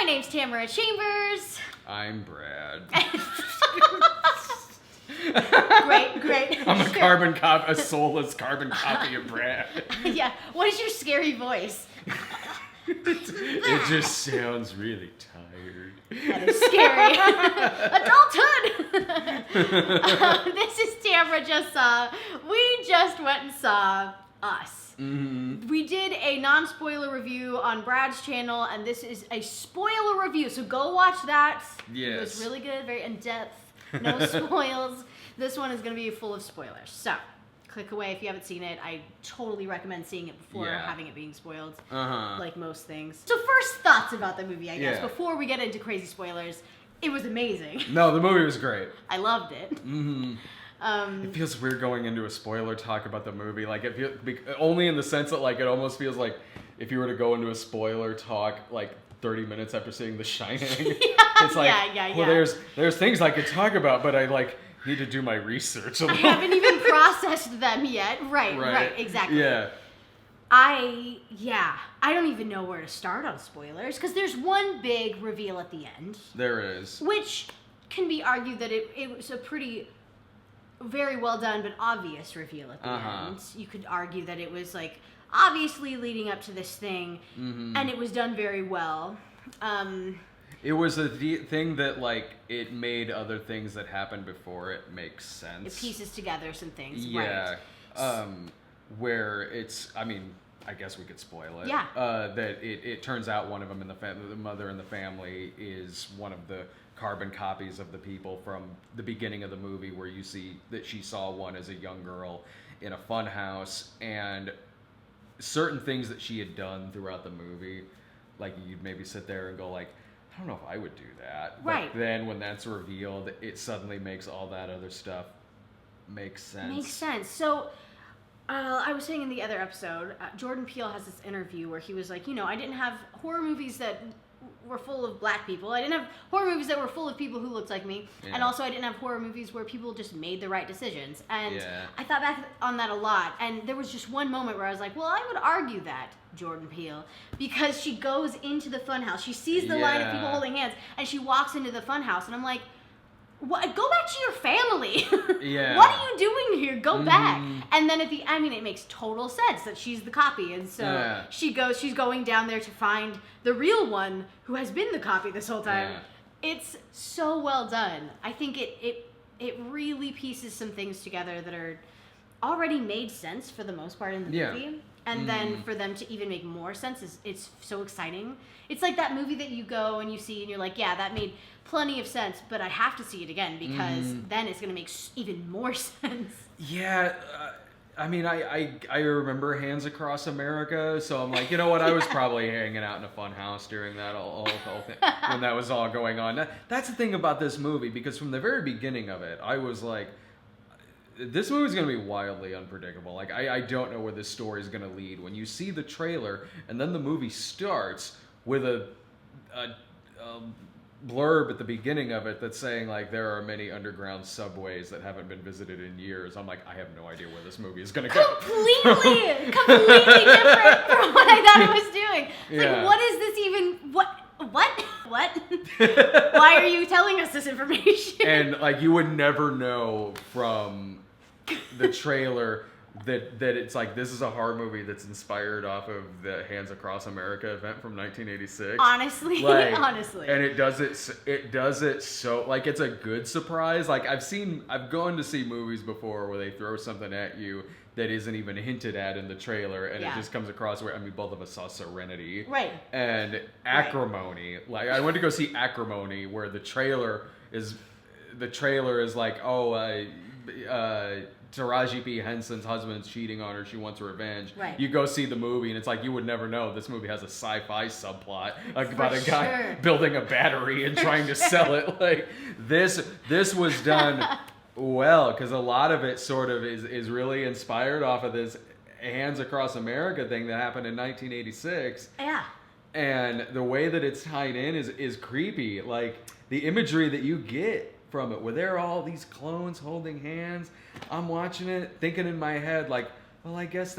name's Tamara Chambers. I'm Brad. Great. I'm a soulless carbon copy of Brad. Yeah. What is your scary voice? It just sounds really tired. That is scary. Adulthood. This is Tamara Just Saw. We just went and saw Us. Mm-hmm. We did a non-spoiler review on Brad's channel, and this is a spoiler review, so go watch that. Yes. It was really good, very in-depth, no spoils. This one is going to be full of spoilers, so click away if you haven't seen it. I totally recommend seeing it before having it being spoiled, like most things. So first thoughts about the movie, I guess, before we get into crazy spoilers. It was amazing. No, the movie was great. I loved it. Mm-hmm. It feels weird going into a spoiler talk about the movie, like it feels, only in the sense that like it almost feels like if you were to go into a spoiler talk like 30 minutes after seeing The Shining, it's like, well, there's things I could talk about, but I like need to do my research. I haven't even processed them yet. Right, exactly. Yeah. I don't even know where to start on spoilers, because there's one big reveal at the end. There is. Which can be argued that it was a pretty very well done but obvious reveal at the end. You could argue that it was like obviously leading up to this thing, and it was done very well. It was a thing that like it made other things that happened before it make sense. It pieces together some things. Yeah. Right. Where it's, I mean, I guess we could spoil it. Yeah. That it turns out one of them in the mother in the family is one of the carbon copies of the people from the beginning of the movie, where you see that she saw one as a young girl in a fun house, and certain things that she had done throughout the movie, like you'd maybe sit there and go like, I don't know if I would do that. Right. But then when that's revealed, it suddenly makes all that other stuff make sense. Makes sense. So I was saying in the other episode, Jordan Peele has this interview where he was like, I didn't have horror movies that were full of black people. I didn't have horror movies that were full of people who looked like me. Yeah. And also I didn't have horror movies where people just made the right decisions. And I thought back on that a lot. And there was just one moment where I was like, well, I would argue that, Jordan Peele, because she goes into the funhouse. She sees the line of people holding hands, and she walks into the funhouse. And I'm like, what? Go back to your family. Yeah. What are you doing here? Go back. And then it makes total sense that she's the copy. And so she's going down there to find the real one who has been the copy this whole time. Yeah. It's so well done. I think it really pieces some things together that are already made sense for the most part in the movie. And then for them to even make more sense, it's so exciting. It's like that movie that you go and you see and you're like, yeah, that made plenty of sense, but I have to see it again because then it's going to make even more sense. Yeah, I remember Hands Across America, so I'm like, you know what, I was probably hanging out in a fun house during that whole thing, when that was all going on. That's the thing about this movie, because from the very beginning of it, I was like, this movie's going to be wildly unpredictable. Like, I don't know where this story is going to lead. When you see the trailer, and then the movie starts with a blurb at the beginning of it that's saying, like, there are many underground subways that haven't been visited in years. I'm like, I have no idea where this movie is going to go. Completely different from what I thought it was doing. It's like, what is this even... What? Why are you telling us this information? And, like, you would never know from the trailer that it's like, this is a horror movie that's inspired off of the Hands Across America event from 1986. Honestly. And it does it so, like, it's a good surprise. Like, I've gone to see movies before where they throw something at you that isn't even hinted at in the trailer, and it just comes across where, both of us saw Serenity. Right. And Acrimony. Right. Like, I went to go see Acrimony, where the trailer is like, Taraji P. Henson's husband's cheating on her, she wants revenge. Right. You go see the movie, and it's like, you would never know this movie has a sci-fi subplot about a guy building a battery and trying to sell it. Like, this was done well, because a lot of it sort of is really inspired off of this Hands Across America thing that happened in 1986. Yeah. And the way that it's tied in is creepy. Like, the imagery that you get from it, where there are all these clones holding hands. I'm watching it, thinking in my head, like, well, I guess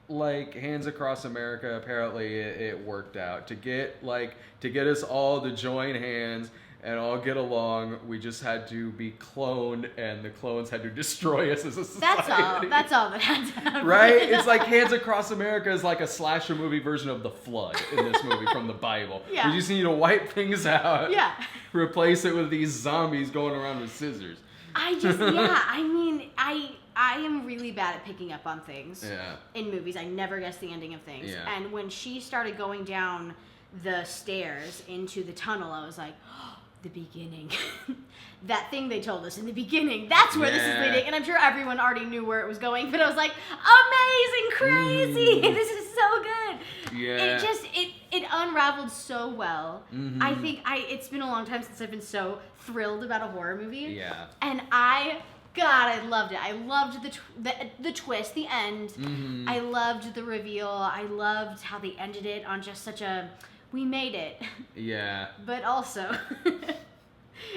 like Hands Across America, apparently it worked out to get us all to join hands and all get along. We just had to be cloned, and the clones had to destroy us as a society. That's all that had to happen. Right? It's like Hands Across America is like a slasher movie version of the Flood in this movie from the Bible. Yeah. You just need to wipe things out. Yeah. Replace it with these zombies going around with scissors. I am really bad at picking up on things in movies. I never guess the ending of things. Yeah. And when she started going down the stairs into the tunnel, I was like, oh, the beginning. That thing they told us in the beginning, that's where this is leading. And I'm sure everyone already knew where it was going, but I was like, amazing, crazy, this is so good. Yeah. It unraveled so well. Mm-hmm. I think it's been a long time since I've been so thrilled about a horror movie. Yeah. And I loved it. I loved the twist, the end. Mm-hmm. I loved the reveal. I loved how they ended it on just such a, we made it. Yeah. But also...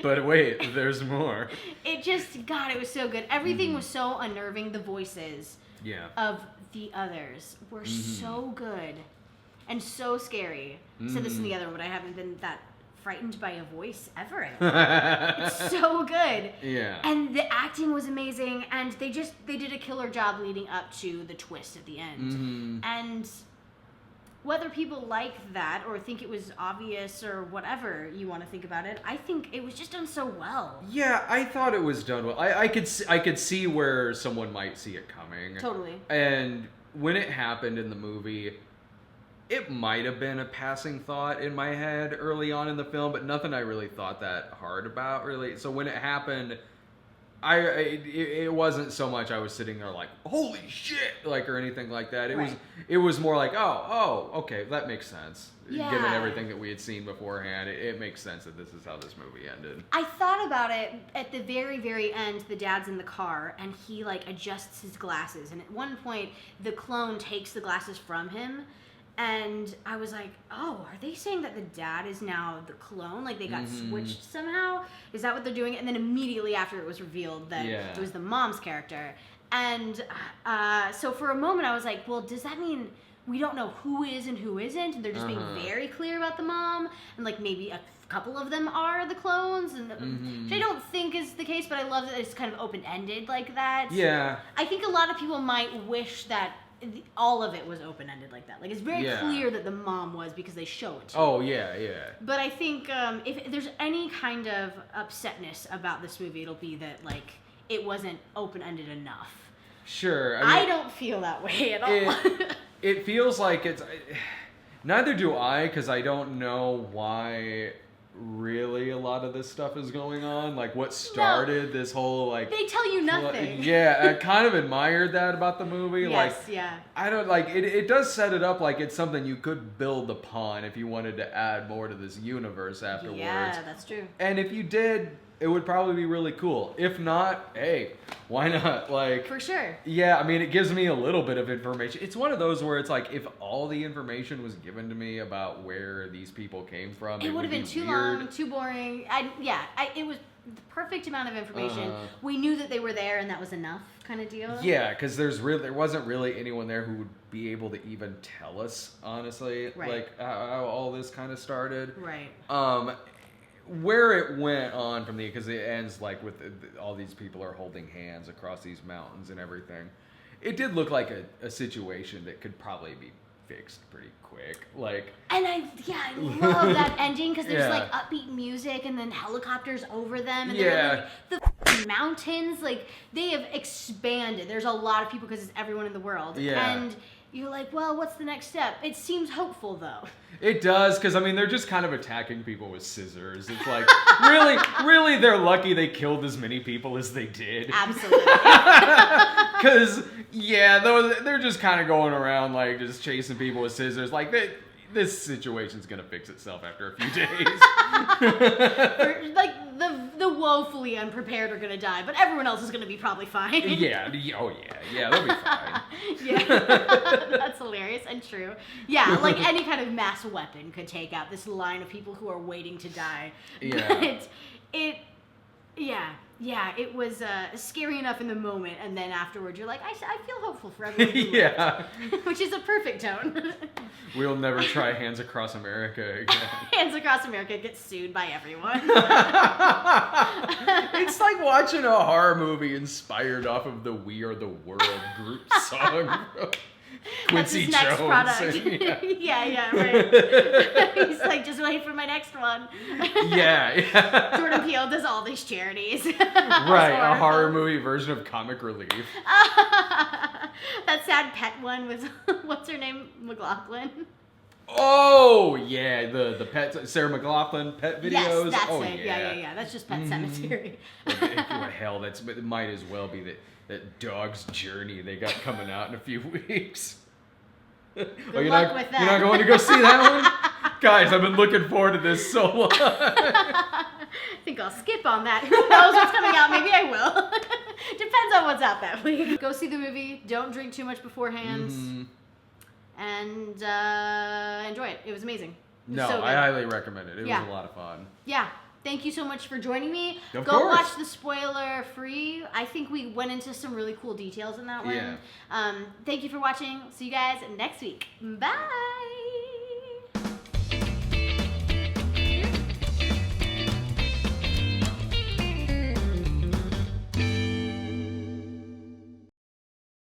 But wait, there's more. It just, God, it was so good. Everything was so unnerving. The voices of the others were so good and so scary. I said this in the other one, but I haven't been that frightened by a voice ever. It's so good. Yeah. And the acting was amazing, and they did a killer job leading up to the twist at the end. Mm-hmm. And whether people like that or think it was obvious or whatever you want to think about it, I think it was just done so well. Yeah, I thought it was done well. I could see where someone might see it coming. Totally. And when it happened in the movie, it might have been a passing thought in my head early on in the film, but nothing I really thought that hard about, really. So when it happened, it wasn't so much I was sitting there like, holy shit, like, or anything like that. It was more like, oh, okay, that makes sense. Yeah. Given everything that we had seen beforehand, it makes sense that this is how this movie ended. I thought about it at the very, very end. The dad's in the car, and he, like, adjusts his glasses. And at one point, the clone takes the glasses from him. And I was like, oh, are they saying that the dad is now the clone? Like, they got switched somehow? Is that what they're doing? And then immediately after it was revealed that it was the mom's character. And so for a moment I was like, well, does that mean we don't know who is and who isn't? And they're just being very clear about the mom? And, like, maybe a couple of them are the clones? And which I don't think is the case, but I love that it's kind of open-ended like that. Yeah. I think a lot of people might wish that all of it was open-ended like that. Like, it's very clear that the mom was because they show it to you. Oh, yeah. But I think if there's any kind of upsetness about this movie, it'll be that, like, it wasn't open-ended enough. Sure. I don't feel that way at all. It feels like it's... Neither do I, because I don't know why really a lot of this stuff is going on. Like, what started this whole, like... They tell you nothing. Yeah, I kind of admired that about the movie. Yes, like, yeah. I don't, like, it does set it up like it's something you could build upon if you wanted to add more to this universe afterwards. Yeah, that's true. And if you did, it would probably be really cool. If not, hey, why not? Like, for sure. Yeah, I mean, it gives me a little bit of information. It's one of those where it's like, if all the information was given to me about where these people came from, it would have been too long, too boring. It was the perfect amount of information. We knew that they were there, and that was enough, kind of deal. Yeah, because there wasn't really anyone there who would be able to even tell us, honestly, like how all this kind of started. Right. Where it went on from because it ends like with all these people are holding hands across these mountains and everything. It did look like a situation that could probably be fixed pretty quick. Like, and I love that ending because there's like upbeat music and then helicopters over them and they're like the mountains. Like, they have expanded. There's a lot of people because it's everyone in the world. Yeah. And you're like, well, what's the next step? It seems hopeful, though. It does, because, I mean, they're just kind of attacking people with scissors. It's like, really, they're lucky they killed as many people as they did. Absolutely. Because, they're just kind of going around, like, just chasing people with scissors. Like, this situation's going to fix itself after a few days. Like, the woefully unprepared are going to die, but everyone else is going to be probably fine. They'll be fine. That's hilarious and true. Yeah, like any kind of mass weapon could take out this line of people who are waiting to die. Yeah. Yeah, it was scary enough in the moment, and then afterwards you're like, I feel hopeful for everyone. Yeah. Which is a perfect tone. We'll never try Hands Across America again. Hands Across America gets sued by everyone. It's like watching a horror movie inspired off of the We Are the World group song. Quincy That's his next Jones. product. Yeah, right. He's like, just wait for my next one. Yeah. Jordan Peele does all these charities. Right, a horror movie version of Comic Relief. That sad pet one was, what's her name? McLaughlin. Oh, yeah, the pet, Sarah McLaughlin pet videos. Yes, that's oh, it. Yeah. That's just Pet Cemetery. What hell, it might as well be that Dog's Journey they got coming out in a few weeks. Good luck with that. You're not going to go see that one? Guys, I've been looking forward to this so long. I think I'll skip on that. Who knows what's coming out? Maybe I will. Depends on what's out that week. Go see the movie. Don't drink too much beforehand. And enjoy it. It was amazing. It was so good. I highly recommend it. It was a lot of fun. Yeah. Thank you so much for joining me. Of Go course. watch the spoiler free. I think we went into some really cool details in that one. Yeah. Thank you for watching. See you guys next week. Bye.